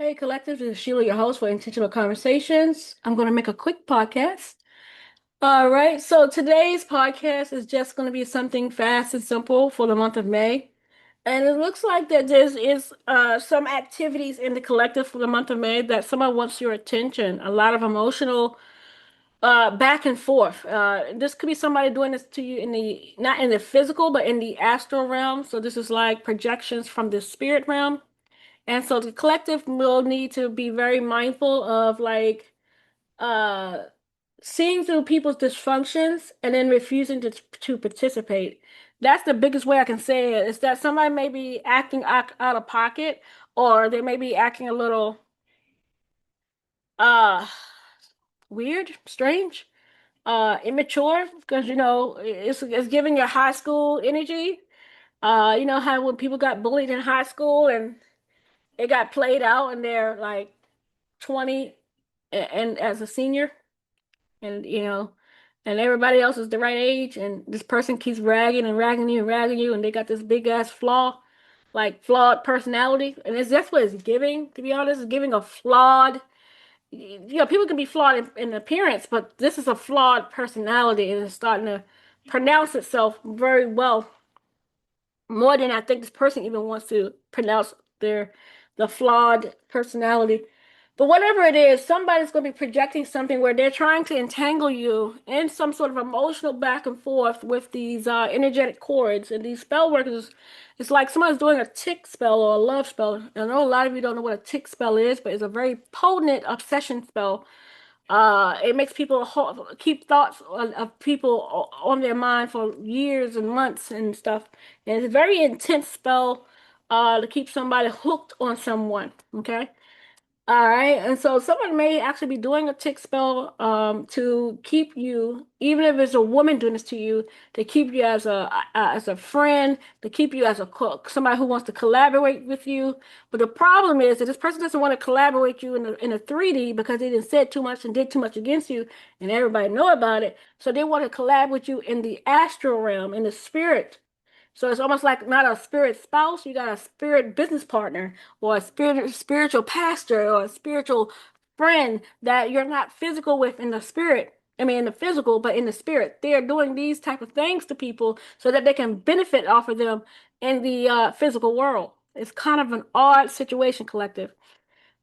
Hey, Collective, this is Sheila, your host for Intentional Conversations. I'm going to make a quick podcast. All right, so today's podcast is just going to be something fast and simple for the month of May. And it looks like that there is some activities in the collective for the month of May that someone wants your attention. A lot of emotional back and forth. This could be somebody doing this to you in the not in the physical, but in the astral realm. So this is like projections from the spirit realm. And so the collective will need to be very mindful of like uh seeing through people's dysfunctions and then refusing to participate. That's the biggest way I can say it, is that somebody may be acting out of pocket, or they may be acting a little uh weird, strange, immature, because it's giving your high school energy. You know how when people got bullied in high school and it got played out and they're like 20 and as a senior, and and everybody else is the right age, and this person keeps ragging and ragging you and ragging you, and they got this big ass flawed personality, and that's what it's giving. To be honest, it's giving a flawed. People can be flawed in appearance, but this is a flawed personality, and it's starting to pronounce itself very well, more than I think this person even wants to pronounce the flawed personality. But whatever it is, somebody's going to be projecting something where they're trying to entangle you in some sort of emotional back and forth with these energetic cords. And these spell workers, it's like someone's doing a tick spell or a love spell. I know a lot of you don't know what a tick spell is, but it's a very potent obsession spell. It makes people keep thoughts of people on their mind for years and months and stuff. And it's a very intense spell to keep somebody hooked on someone. Okay. All right, and so someone may actually be doing a tick spell to keep you, even if it's a woman doing this to you, to keep you as a friend, to keep you as a cook, somebody who wants to collaborate with you. But the problem is that this person doesn't want to collaborate you in a 3D because they didn't said too much and did too much against you, and everybody know about it. So they want to collaborate with you in the astral realm, in the spirit. So it's almost like not a spirit spouse, you got a spirit business partner or a spiritual pastor or a spiritual friend that you're not physical with in the spirit. I mean, in the physical, but in the spirit. They are doing these type of things to people so that they can benefit off of them in the physical world. It's kind of an odd situation, collective.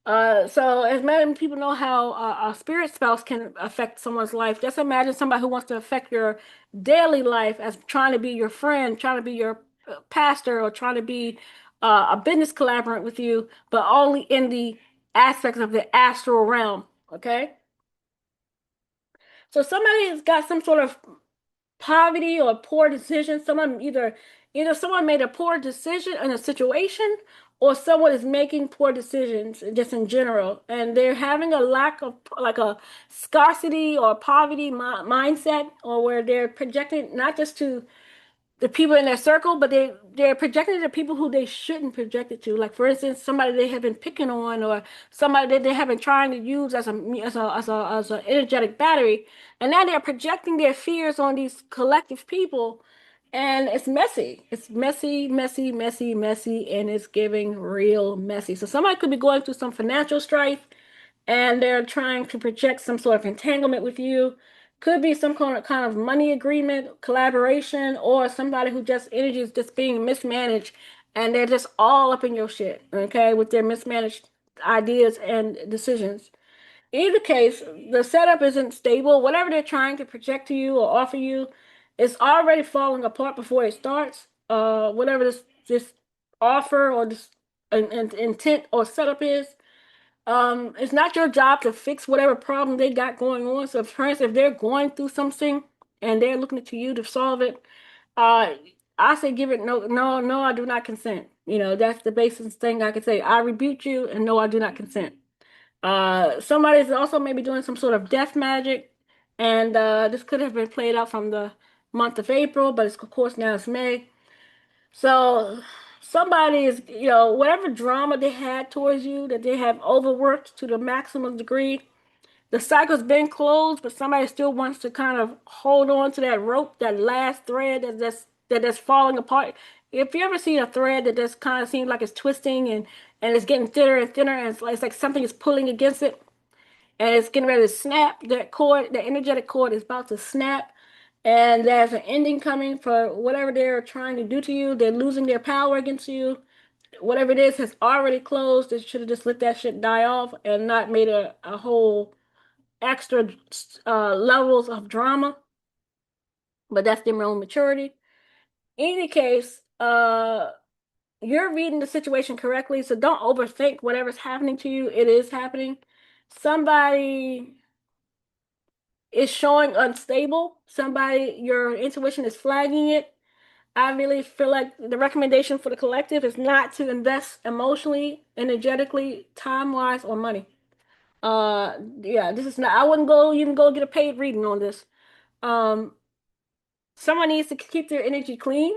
So as many people know how a spirit spouse can affect someone's life, just imagine somebody who wants to affect your daily life as trying to be your friend, trying to be your pastor, or trying to be a business collaborator with you, but only in the aspects of the astral realm. Okay? So somebody has got some sort of poverty or poor decision. Either someone made a poor decision in a situation, or someone is making poor decisions just in general, and they're having a lack of like a scarcity or poverty mindset, or where they're projecting not just to the people in their circle, but they're projecting to people who they shouldn't project it to. Like for instance, somebody they have been picking on, or somebody that they have been trying to use as a energetic battery, and now they're projecting their fears on these collective people, and it's messy. It's messy, messy, messy, messy, and it's giving real messy. So somebody could be going through some financial strife and they're trying to project some sort of entanglement with you. Could be some kind of money agreement, collaboration, or somebody who just energy is just being mismanaged and they're just all up in your shit, okay, with their mismanaged ideas and decisions. In either case, the setup isn't stable. Whatever they're trying to project to you or offer you is already falling apart before it starts. Whatever this offer or this intent or setup is, it's not your job to fix whatever problem they got going on. So, for instance, if they're going through something and they're looking to you to solve it, uh, I say give it no, no, no, I do not consent. That's the basic thing I can say. I rebuke you, and no, I do not consent. Somebody's also maybe doing some sort of death magic, and this could have been played out from the month of April, but it's of course now it's May. So somebody is, whatever drama they had towards you that they have overworked to the maximum degree, the cycle's been closed, but somebody still wants to kind of hold on to that rope, that last thread that's falling apart. if you ever see a thread that just kind of seems like it's twisting and it's getting thinner and thinner, and it's like something is pulling against it, and it's getting ready to snap. That cord, the energetic cord, is about to snap, and there's an ending coming for whatever they're trying to do to you. They're losing their power against you. Whatever it is has already closed. They should have just let that shit die off and not made a whole extra levels of drama. But that's their own maturity. In any case, you're reading the situation correctly, so don't overthink whatever's happening to you. It is happening. Somebody is showing unstable. Somebody, your intuition is flagging it. I really feel like the recommendation for the collective is not to invest emotionally, energetically, time-wise, or money. Yeah, this is not, I wouldn't go even go get a paid reading on this. Um, Someone needs to keep their energy clean,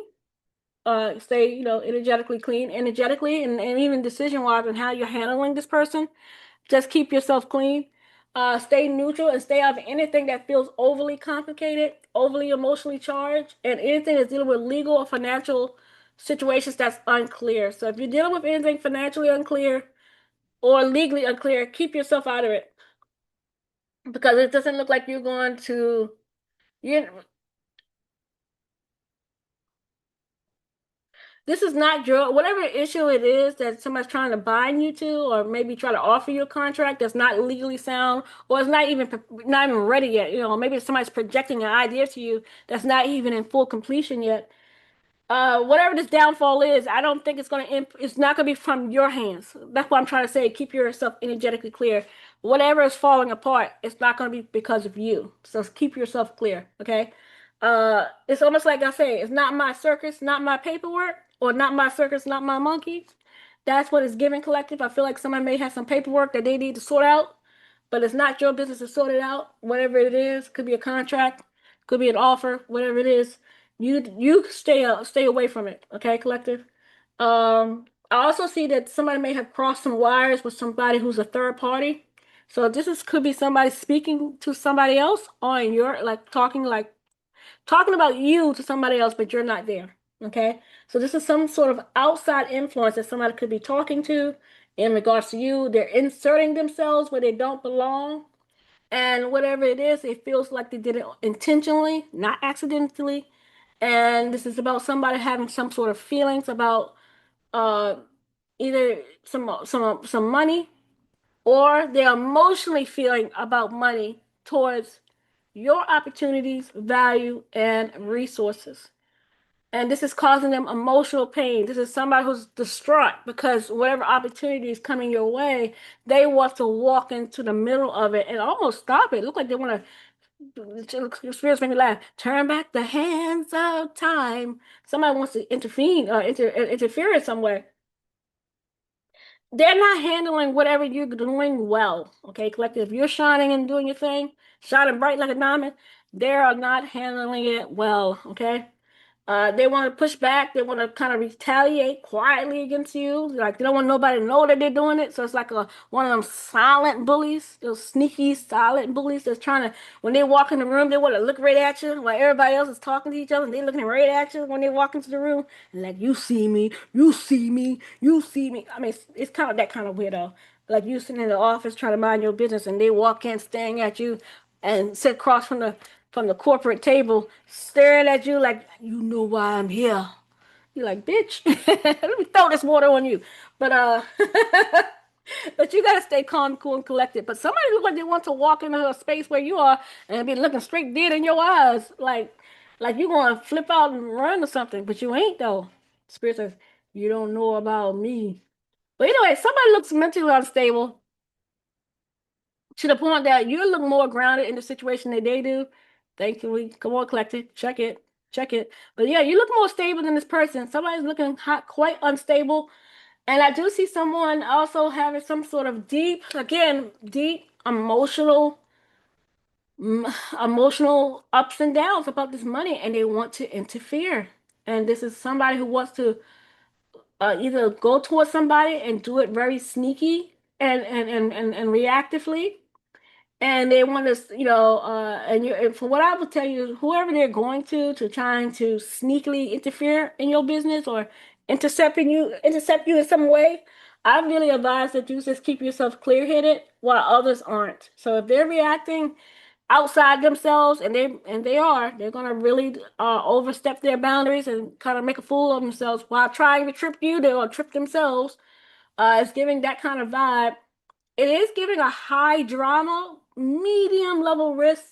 stay, energetically clean, energetically, and even decision-wise and how you're handling this person. Just keep yourself clean. Stay neutral and stay out of anything that feels overly complicated, overly emotionally charged, and anything that's dealing with legal or financial situations that's unclear. So if you're dealing with anything financially unclear or legally unclear, keep yourself out of it because it doesn't look like you're going to you this is not your whatever issue it is that somebody's trying to bind you to, or maybe try to offer you a contract that's not legally sound, or it's not even ready yet. Maybe somebody's projecting an idea to you that's not even in full completion yet. Whatever this downfall is, I don't think it's not gonna be from your hands. That's what I'm trying to say. Keep yourself energetically clear. Whatever is falling apart, it's not gonna be because of you. So keep yourself clear, okay? It's almost like I say, it's not my circus, not my paperwork, or not my circus, not my monkey. That's what it's giving collective. I feel like somebody may have some paperwork that they need to sort out, but it's not your business to sort it out. Whatever it is, could be a contract, could be an offer, whatever it is, you stay away from it. Okay, collective. I also see that somebody may have crossed some wires with somebody who's a third party. So could be somebody speaking to somebody else on your talking about you to somebody else, but you're not there. Okay? So this is some sort of outside influence that somebody could be talking to in regards to you. They're inserting themselves where they don't belong. And whatever it is, it feels like they did it intentionally, not accidentally. And this is about somebody having some sort of feelings about uh either some money, or they're emotionally feeling about money towards your opportunities, value, and resources. And this is causing them emotional pain. This is somebody who's distraught because whatever opportunity is coming your way, they want to walk into the middle of it and almost stop it. Look like they want to, spirits make me laugh. Turn back the hands of time. Somebody wants to intervene or interfere in some way. They're not handling whatever you're doing well. Okay, collective. If you're shining and doing your thing, shining bright like a diamond, they are not handling it well. Okay. They want to push back. They want to kind of retaliate quietly against you. Like they don't want nobody to know that they're doing it. So it's like one of them silent bullies, those sneaky silent bullies that's trying to, when they walk in the room, they want to look right at you while everybody else is talking to each other and they looking right at you when they walk into the room and like, you see me, you see me, you see me. I mean, it's kind of that kind of weirdo. Like you sitting in the office trying to mind your business and they walk in staring at you and sit across from the corporate table, staring at you like, you know why I'm here. You're like, bitch, let me throw this water on you. But but you gotta stay calm, cool, and collected. But somebody look like they want to walk into a space where you are and be looking straight dead in your eyes, like you gonna flip out and run or something, but you ain't though. Spirit says, you don't know about me. But anyway, somebody looks mentally unstable to the point that you look more grounded in the situation than they do. Thankfully, come on, collected, check it, check it. But yeah, you look more stable than this person. Somebody's looking hot, quite unstable. And I do see someone also having some sort of deep emotional ups and downs about this money, and they want to interfere. And this is somebody who wants to either go towards somebody and do it very sneaky and reactively, and they want to, and from what I will tell you, whoever they're going to trying to sneakily interfere in your business or intercept you in some way, I really advise that you just keep yourself clear-headed while others aren't. So if they're reacting outside themselves, they're gonna really overstep their boundaries and kind of make a fool of themselves while trying to trip you, they'll trip themselves. It's giving that kind of vibe. It is giving a high drama, medium level risk.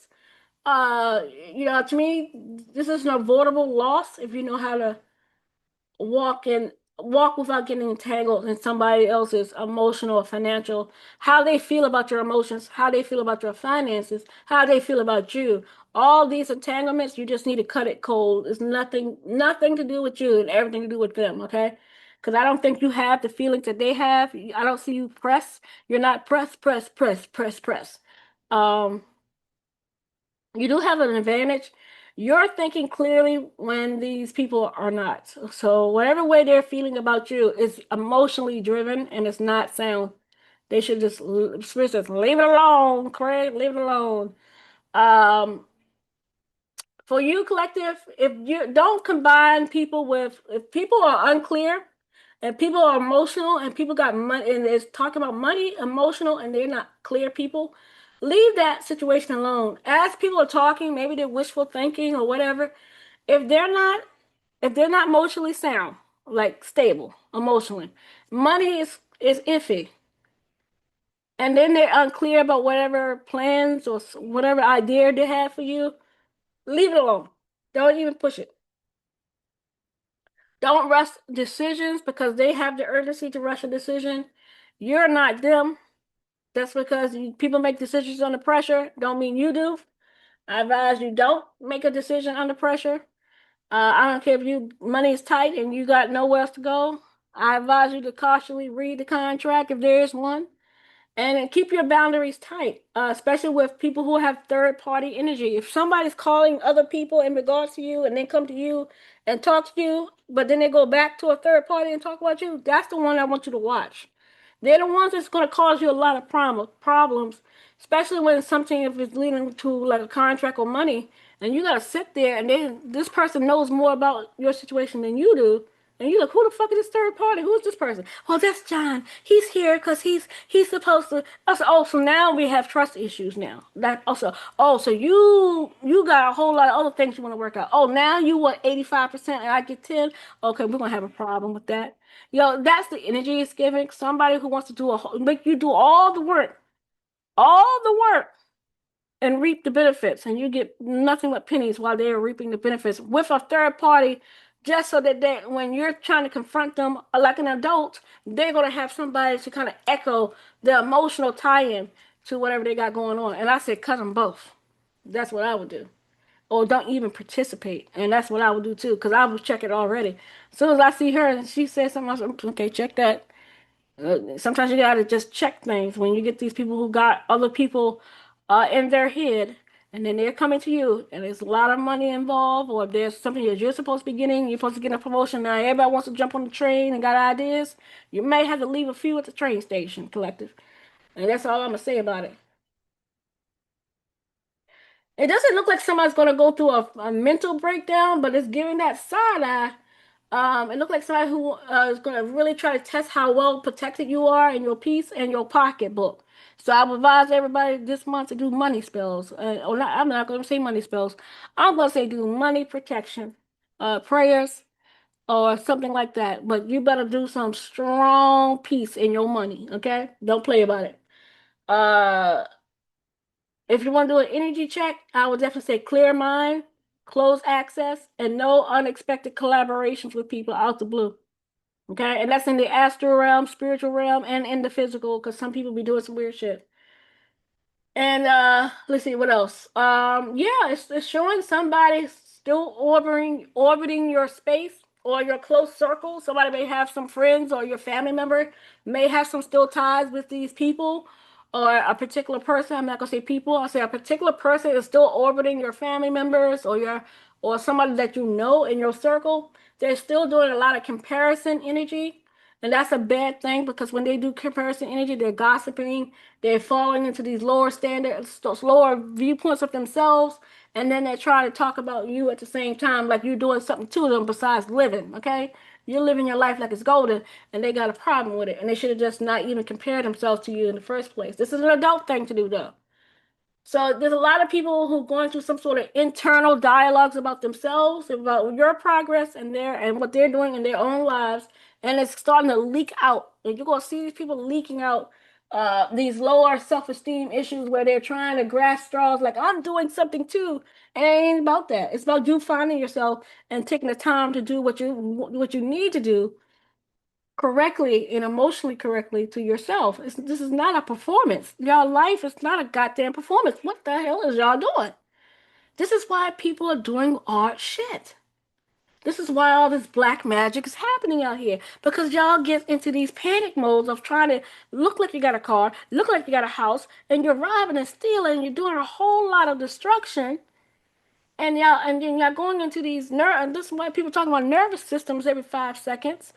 Uh, to me, this is an avoidable loss if you know how to walk in walk without getting entangled in somebody else's emotional or financial, how they feel about your emotions, how they feel about your finances, how they feel about you. All these entanglements, you just need to cut it cold. It's nothing to do with you and everything to do with them, okay? Because I don't think you have the feelings that they have. I don't see you press. You're not press. Um, you do have an advantage. You're thinking clearly when these people are not. So whatever way they're feeling about you is emotionally driven and it's not sound. They should just leave it alone, Craig. Leave it alone. Um, for you, collective, if you don't combine people with, if people are unclear and people are emotional and people got money and is talking about money, emotional, and they're not clear people, leave that situation alone. As people are talking, maybe they're wishful thinking or whatever. If they're not, if they're not emotionally sound, like stable emotionally, money is iffy, and then they're unclear about whatever plans or whatever idea they have for you. Leave it alone. Don't even push it. Don't rush decisions because they have the urgency to rush a decision. You're not them. That's because people make decisions under pressure. Don't mean you do. I advise you don't make a decision under pressure. I don't care if you money is tight and you got nowhere else to go. I advise you to cautiously read the contract if there is one. And then keep your boundaries tight, especially with people who have third party energy. If somebody's calling other people in regards to you and then come to you and talk to you, but then they go back to a third party and talk about you, that's the one I want you to watch. They're the ones that's going to cause you a lot of problems, especially when something if it's leading to like a contract or money, and you got to sit there and then this person knows more about your situation than you do. And you look, who the fuck is this third party? Who is this person? Well, that's John. He's here because he's supposed to. I said, oh, so now we have trust issues now. That also. Oh, so you got a whole lot of other things you want to work out. Oh, now you want 85% and I get 10. Okay, we're gonna have a problem with that. That's the energy it's giving. Somebody who wants to make you do all the work, and reap the benefits, and you get nothing but pennies while they're reaping the benefits with a third party, just so that when you're trying to confront them like an adult, they're gonna have somebody to kind of echo the emotional tie-in to whatever they got going on. And I said, cut them both. That's what I would do. Or don't even participate. And that's what I would do too, because I would check it already. As soon as I see her and she says something, I said, okay, check that. Sometimes you gotta just check things when you get these people who got other people in their head, and then they're coming to you, and there's a lot of money involved, or if there's something that you're supposed to be getting, you're supposed to get a promotion. Now everybody wants to jump on the train and got ideas. You may have to leave a few at the train station, collective, and that's all I'm gonna say about it. It doesn't look like somebody's gonna go through a mental breakdown, but it's giving that side eye. It looked like somebody who is going to really try to test how well protected you are in your peace and your pocketbook. So I would advise everybody this month to do money spells. Or not, I'm not going to say money spells. I'm going to say do money protection, prayers, or something like that. But you better do some strong peace in your money, okay? Don't play about it. Uh, if you want to do an energy check, I would definitely say clear mind, close access, and no unexpected collaborations with people out the blue. Okay, and that's in the astral realm, spiritual realm, and in the physical, because some people be doing some weird shit. And let's see what else. Yeah, it's showing somebody still orbiting your space or your close circle. Somebody may have some friends or your family member may have some still ties with these people or a particular person. I'm not gonna say people, I'll say a particular person is still orbiting your family members or your or somebody that you know in your circle. They're still doing a lot of comparison energy. And that's a bad thing because when they do comparison energy, they're gossiping, they're falling into these lower standards, those lower viewpoints of themselves, and then they try to talk about you at the same time, like you're doing something to them besides living, okay? You're living your life like it's golden, and they got a problem with it, and they should have just not even compared themselves to you in the first place. This is an adult thing to do, though. So there's a lot of people who are going through some sort of internal dialogues about themselves, about your progress and their and what they're doing in their own lives, and it's starting to leak out. And you're gonna see these people leaking out these lower self-esteem issues where they're trying to grasp straws like I'm doing something too. And it ain't about that. It's about you finding yourself and taking the time to do what you need to do correctly and emotionally correctly to yourself. This is not a performance. Y'all life is not a goddamn performance. What the hell is y'all doing? This is why people are doing art shit. This is why all this black magic is happening out here. Because y'all get into these panic modes of trying to look like you got a car, look like you got a house, and you're robbing and stealing, and you're doing a whole lot of destruction. And then y'all going into these and this is why people talking about nervous systems every 5 seconds.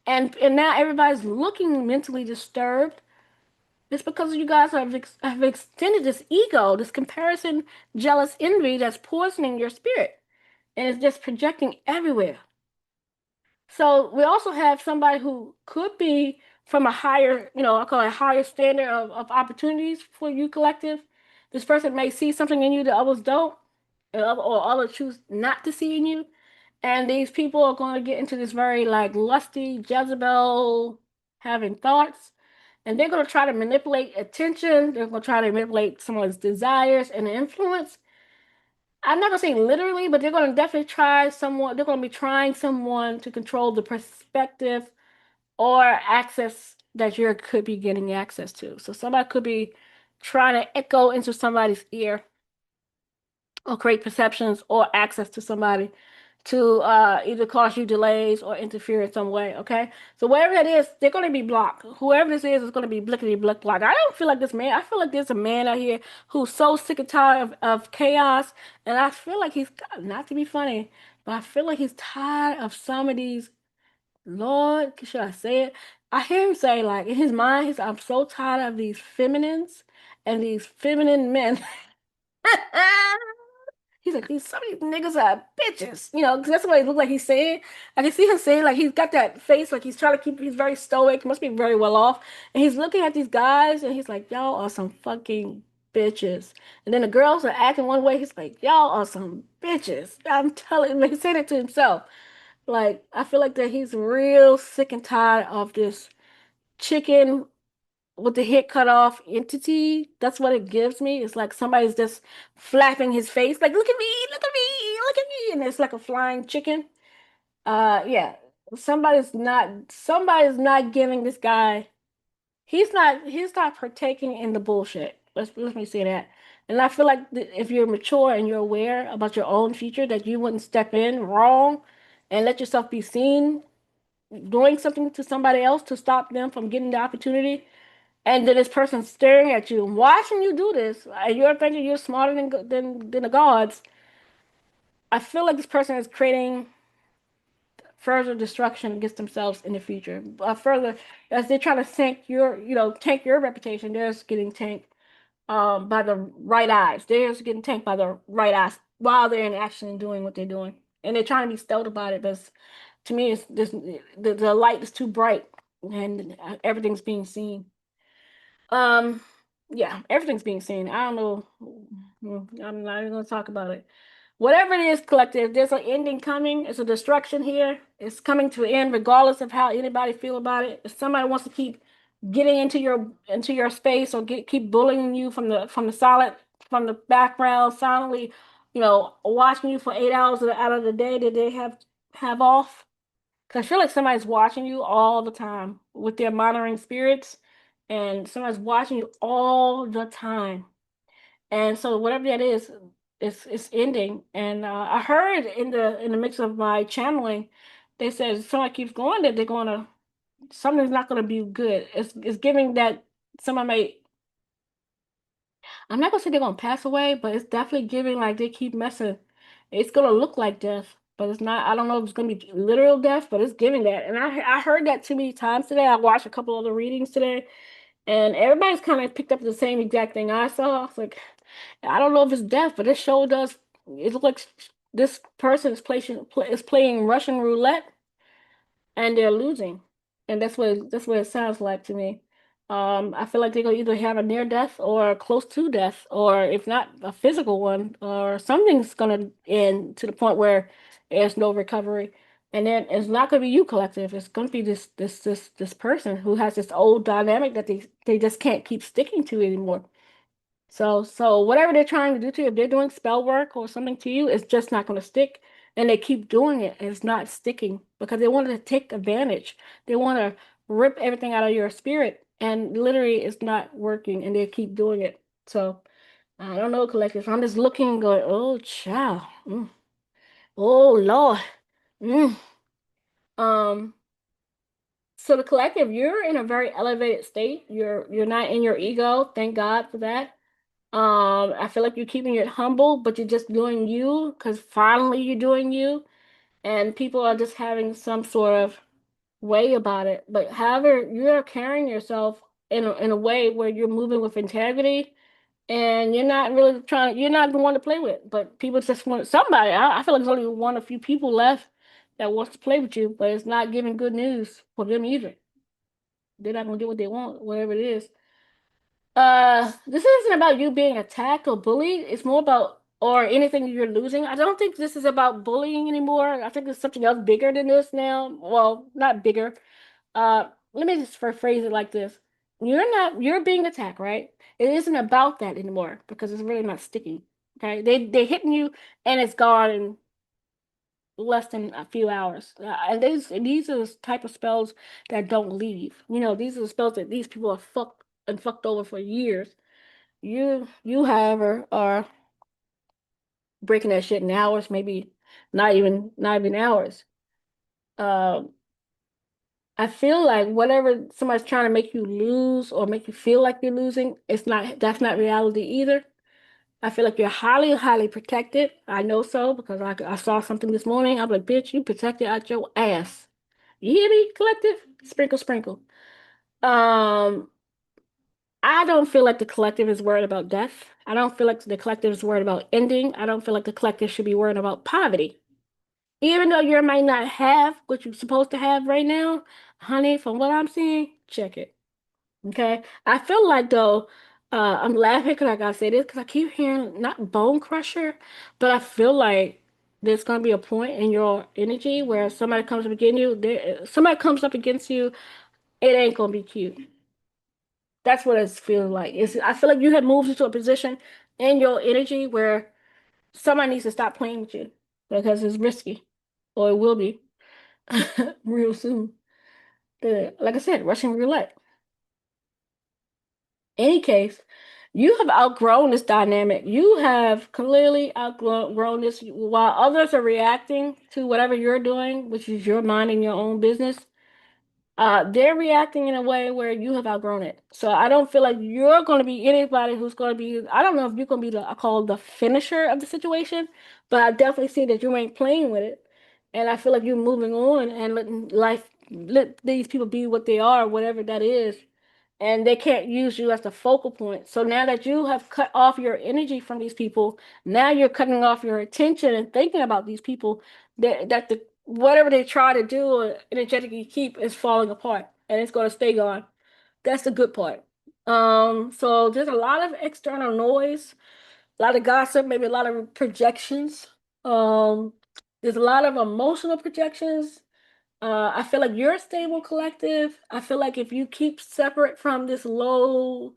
And now everybody's looking mentally disturbed. It's because you guys have extended this ego, this comparison, jealous envy that's poisoning your spirit, and it's just projecting everywhere. So we also have somebody who could be from a higher, I call it a higher standard of opportunities for you collective. This person may see something in you that others don't, or others choose not to see in you. And these people are going to get into this very like lusty Jezebel having thoughts. And they're going to try to manipulate attention. They're going to try to manipulate someone's desires and influence. I'm not going to say literally, but they're going to definitely they're going to be trying someone to control the perspective or access that you could be getting access to. So somebody could be trying to echo into somebody's ear or create perceptions or access to somebody to either cause you delays or interfere in some way, okay? So wherever it is, they're going to be blocked. Whoever this is going to be blickety blick blocked. I don't feel like this man. I feel like there's a man out here who's so sick and tired of chaos, and I feel like he's, not to be funny, but I feel like he's tired of some of these, Lord, should I say it? I hear him say, like, in his mind, I'm so tired of these feminines and these feminine men. He's like, these some of these niggas are bitches, 'cause that's what he look like he's saying. I can see him saying, like, he's got that face, like he's trying to he's very stoic, must be very well off. And he's looking at these guys and he's like, y'all are some fucking bitches. And then the girls are acting one way, he's like, y'all are some bitches. I'm telling him, he's saying it to himself. Like, I feel like that he's real sick and tired of this chicken with the head cut off entity. That's what it gives me. It's like somebody's just flapping his face, like, look at me, look at me, look at me. And it's like a flying chicken. Yeah. Somebody's not giving this guy, he's not partaking in the bullshit. Let me say that. And I feel like if you're mature and you're aware about your own future, that you wouldn't step in wrong and let yourself be seen doing something to somebody else to stop them from getting the opportunity. And then this person staring at you, watching you do this, and you're thinking you're smarter than the gods. I feel like this person is creating further destruction against themselves in the future. Further, as they're trying to tank your reputation, they're just getting tanked by the right eyes. They're just getting tanked by the right eyes while they're in action and doing what they're doing. And they're trying to be stealth about it, but to me, it's this the light is too bright and everything's being seen. Um, yeah, everything's being seen. I don't know. I'm not even gonna talk about it. Whatever it is, collective, there's an ending coming. It's a destruction here. It's coming to an end, regardless of how anybody feel about it. If somebody wants to keep getting into your space or keep bullying you from the background, silently, watching you for 8 hours out of the day that they have off. Because I feel like somebody's watching you all the time with their monitoring spirits, and somebody's watching you all the time. And so whatever that is, it's ending. And I heard in the mix of my channeling, they said if somebody keeps going, that they're gonna something's not gonna be good. It's giving that someone may. I'm not gonna say they're gonna pass away, but it's definitely giving like they keep messing. It's gonna look like death, but it's not. I don't know if it's gonna be literal death, but it's giving that. And I heard that too many times today. I watched a couple other readings today, and everybody's kind of picked up the same exact thing I saw. It's like I don't know if it's death, but this show does. It looks like this person is playing Russian roulette and they're losing, and that's what it sounds like to me. I feel like they're gonna either have a near death or close to death, or if not a physical one, or something's gonna end to the point where there's no recovery. And then it's not gonna be you, collective. It's gonna be this person who has this old dynamic that they just can't keep sticking to anymore. So whatever they're trying to do to you, if they're doing spell work or something to you, it's just not going to stick. And they keep doing it, and it's not sticking because they want to take advantage. They want to rip everything out of your spirit, and literally, it's not working, and they keep doing it. So I don't know, collective. I'm just looking, going, oh, child, oh Lord. Mm. Um. So the collective, you're in a very elevated state. You're not in your ego. Thank God for that. I feel like you're keeping it humble, but you're just doing you because finally you're doing you, and people are just having some sort of way about it. But however, you're carrying yourself in a way where you're moving with integrity, and you're not really trying. You're not the one to play with, but people just want somebody. I feel like there's only one, a few people left that wants to play with you, but it's not giving good news for them either. They're not gonna get what they want, whatever it is. This isn't about you being attacked or bullied. It's more about or anything you're losing. I don't think this is about bullying anymore. I think there's something else bigger than this now. Well, not bigger. Let me just rephrase it like this. You're being attacked, right? It isn't about that anymore because it's really not sticking. Okay? They hitting you and it's gone in less than a few hours. And these are the type of spells that don't leave. These are the spells that these people are fucked over for years. You, however, are breaking that shit in hours, maybe not even hours. Um, I feel like whatever somebody's trying to make you lose or make you feel like you're losing, that's not reality either. I feel like you're highly, highly protected. I know so because I saw something this morning. I'm like, bitch, you protected out your ass. You hear me, collective? Sprinkle, sprinkle. Um, I don't feel like the collective is worried about death. I don't feel like the collective is worried about ending. I don't feel like the collective should be worried about poverty. Even though you might not have what you're supposed to have right now, honey, from what I'm seeing, check it. Okay? I feel like though, I'm laughing because I gotta say this because I keep hearing not bone crusher, but I feel like there's gonna be a point in your energy where somebody comes up against you, it ain't gonna be cute. That's what it's feeling like. I feel like you have moved into a position in your energy where somebody needs to stop playing with you because it's risky, or it will be real soon. Like I said, Russian roulette. Any case, you have outgrown this dynamic. You have clearly outgrown this while others are reacting to whatever you're doing, which is your minding your own business. They're reacting in a way where you have outgrown it. So I don't feel like you're going to be anybody who's going to be, I don't know if you're going to be I call the finisher of the situation, but I definitely see that you ain't playing with it. And I feel like you're moving on and let these people be what they are, whatever that is. And they can't use you as the focal point. So now that you have cut off your energy from these people, now you're cutting off your attention and thinking about these people that the whatever they try to do or energetically keep is falling apart and it's going to stay gone. That's the good part. So there's a lot of external noise, a lot of gossip, maybe a lot of projections. Um, there's a lot of emotional projections. I feel like you're a stable collective. I feel like if you keep separate from this low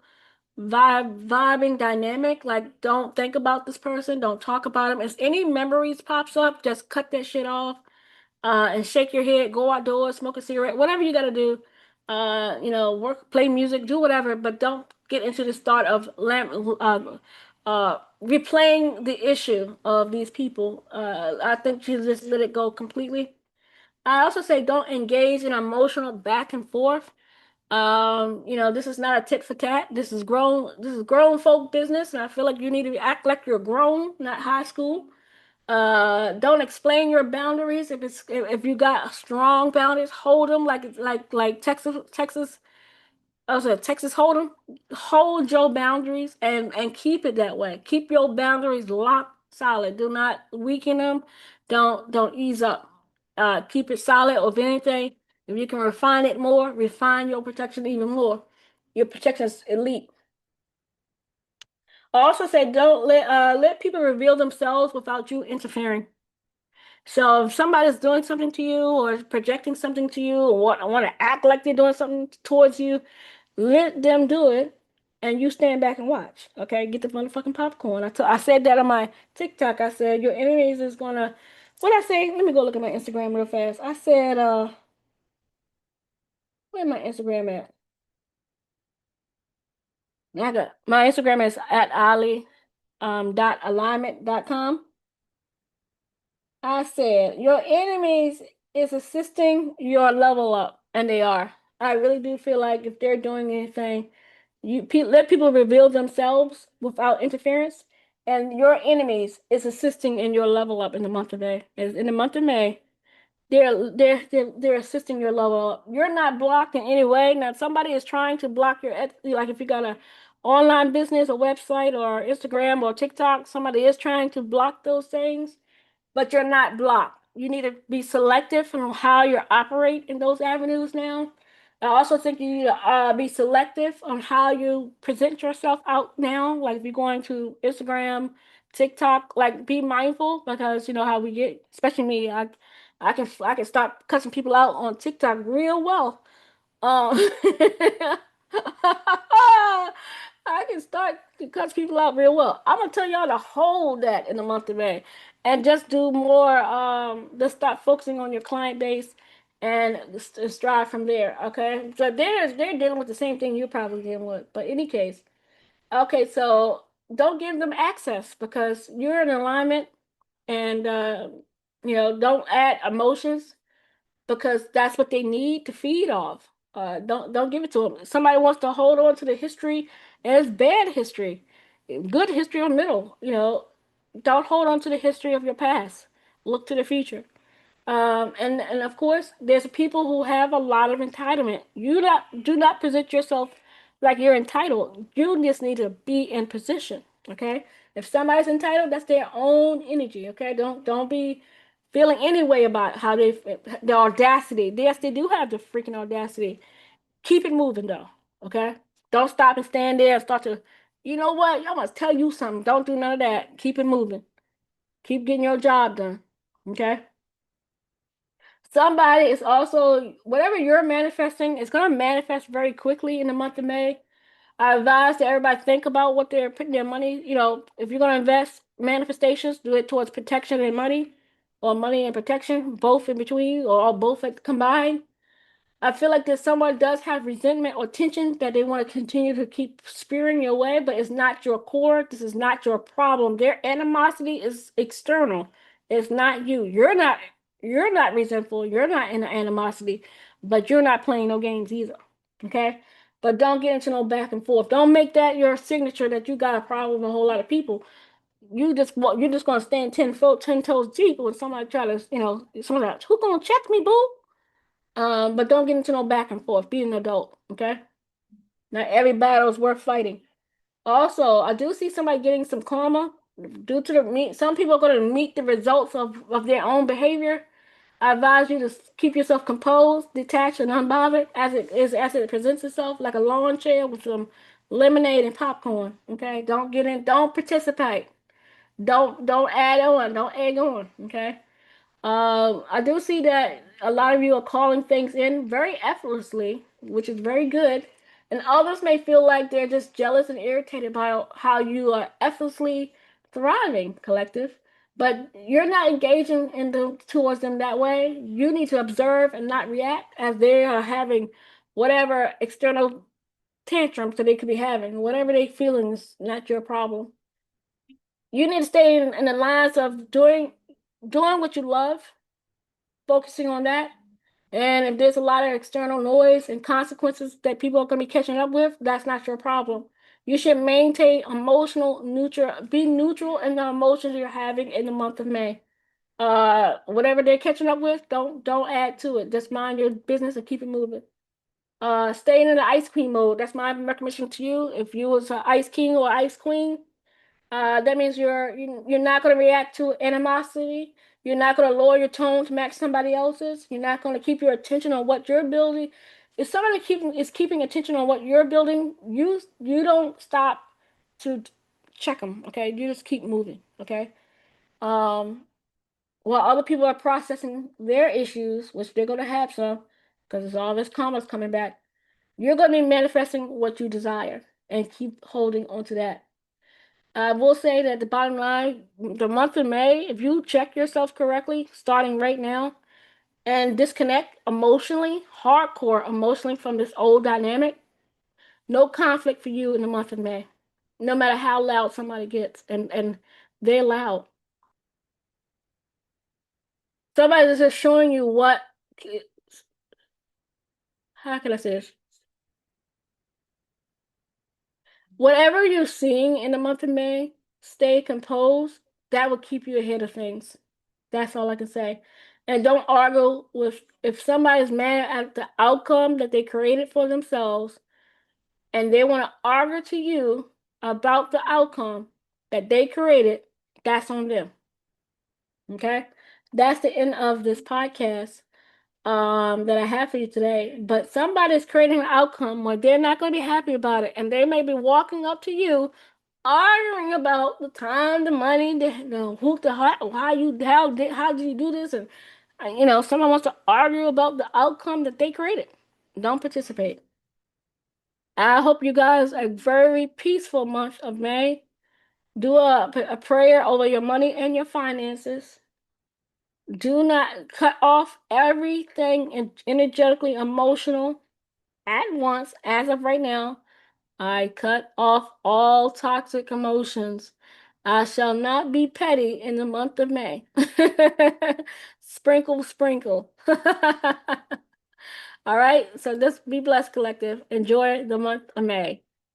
vibing dynamic, like don't think about this person, don't talk about them. If any memories pops up, just cut that shit off. And shake your head, go outdoors, smoke a cigarette, whatever you gotta do. Work, play music, do whatever, but don't get into the start of replaying the issue of these people. I think you just let it go completely. I also say don't engage in emotional back and forth. This is not a tit for tat. This is grown folk business, and I feel like you need to act like you're grown, not high school. Don't explain your boundaries. If you got strong boundaries, hold them like Texas. Also, Texas Hold'em, hold your boundaries and keep it that way. Keep your boundaries locked solid. Do not weaken them. Don't ease up. Keep it solid. Or if anything, if you can refine it more, refine your protection even more. Your protection is elite. I also say don't let people reveal themselves without you interfering. So if somebody's doing something to you or projecting something to you or want to act like they're doing something towards you, let them do it, and you stand back and watch. Okay, get the motherfucking popcorn. I said that on my TikTok. I said your enemies is gonna. What I say? Let me go look at my Instagram real fast. I said, where my Instagram at? I got my Instagram is at Ali dot alignment dot com. I said your enemies is assisting your level up, and they are. I really do feel like if they're doing anything. Let people reveal themselves without interference, and your enemies is assisting in your level up in the month of May. As in the month of May, they're assisting your level up. You're not blocked in any way. Now, somebody is trying to block like if you got a online business, a website, or Instagram or TikTok, somebody is trying to block those things, but you're not blocked. You need to be selective from how you operate in those avenues now. I also think you need to be selective on how you present yourself out now. Like if you're going to Instagram, TikTok, like be mindful because you know how we get, especially me. I can start cussing people out on TikTok real well. Um, I can start to cut people out real well. I'm gonna tell y'all to hold that in the month of May, and just do more. Just start focusing on your client base and strive from there. Okay, so they're dealing with the same thing you're probably dealing with. But in any case, okay, so don't give them access because you're in alignment, and don't add emotions because that's what they need to feed off. Don't give it to them. Somebody wants to hold on to the history, and it's bad history, good history or middle. Don't hold on to the history of your past. Look to the future. And of course, there's people who have a lot of entitlement. You not do not present yourself like you're entitled. You just need to be in position. Okay. If somebody's entitled, that's their own energy. Okay. Don't be feeling any way about how the audacity. Yes, they do have the freaking audacity. Keep it moving though. Okay. Don't stop and stand there and start to. You know what? Y'all must tell you something. Don't do none of that. Keep it moving. Keep getting your job done. Okay. Somebody is also, whatever you're manifesting, it's going to manifest very quickly in the month of May. I advise that everybody think about what they're putting their money, if you're going to invest manifestations, do it towards protection and money, or money and protection, both in between, or all both combined. I feel like that someone does have resentment or tension that they want to continue to keep spearing your way, but it's not your core. This is not your problem. Their animosity is external. It's not you. You're not resentful. You're not in the animosity, but you're not playing no games either. Okay? But don't get into no back and forth. Don't make that your signature that you got a problem with a whole lot of people. You're just gonna stand 10 toes deep when somebody try to, someone like, who gonna check me, boo? But don't get into no back and forth. Be an adult, okay? Not every battle is worth fighting. Also, I do see somebody getting some karma due to the meet. Some people are going to meet the results of their own behavior. I advise you to keep yourself composed, detached, and unbothered as it presents itself, like a lawn chair with some lemonade and popcorn. Okay, don't get in. Don't participate. Don't add on. Don't egg on. Okay. I do see that a lot of you are calling things in very effortlessly, which is very good. And others may feel like they're just jealous and irritated by how you are effortlessly thriving, collective. But you're not engaging towards them that way. You need to observe and not react as they are having whatever external tantrums that they could be having. Whatever they feeling is not your problem. You need to stay in the lines of doing what you love, focusing on that. And if there's a lot of external noise and consequences that people are going to be catching up with, that's not your problem. You should maintain emotional neutral, be neutral in the emotions you're having in the month of May. Whatever they're catching up with, don't add to it. Just mind your business and keep it moving. Staying in the ice queen mode. That's my recommendation to you. If you was an ice king or ice queen, that means you're not going to react to animosity. You're not going to lower your tone to match somebody else's. You're not going to keep your attention on what you're building. If somebody keeping attention on what you're building, you don't stop to check them. Okay, you just keep moving. Okay. Um, while other people are processing their issues, which they're going to have some, because it's all this karma's coming back. You're going to be manifesting what you desire and keep holding on to that. I will say that the bottom line, the month of May, if you check yourself correctly, starting right now, and disconnect emotionally, hardcore emotionally from this old dynamic, no conflict for you in the month of May. No matter how loud somebody gets, and they're loud. Somebody's just showing you what, how can I say this? Whatever you're seeing in the month of May, stay composed. That will keep you ahead of things. That's all I can say. And don't argue with if somebody's mad at the outcome that they created for themselves and they want to argue to you about the outcome that they created, that's on them. Okay? That's the end of this podcast that I have for you today. But somebody's creating an outcome where they're not going to be happy about it, and they may be walking up to you arguing about the time, the money, the who, the how you how did you do this, and someone wants to argue about the outcome that they created. Don't participate. I hope you guys a very peaceful month of May. Do a prayer over your money and your finances. Do not cut off everything energetically emotional at once. As of right now, I cut off all toxic emotions. I shall not be petty in the month of May. Sprinkle, sprinkle. All right, so just be blessed, collective. Enjoy the month of May.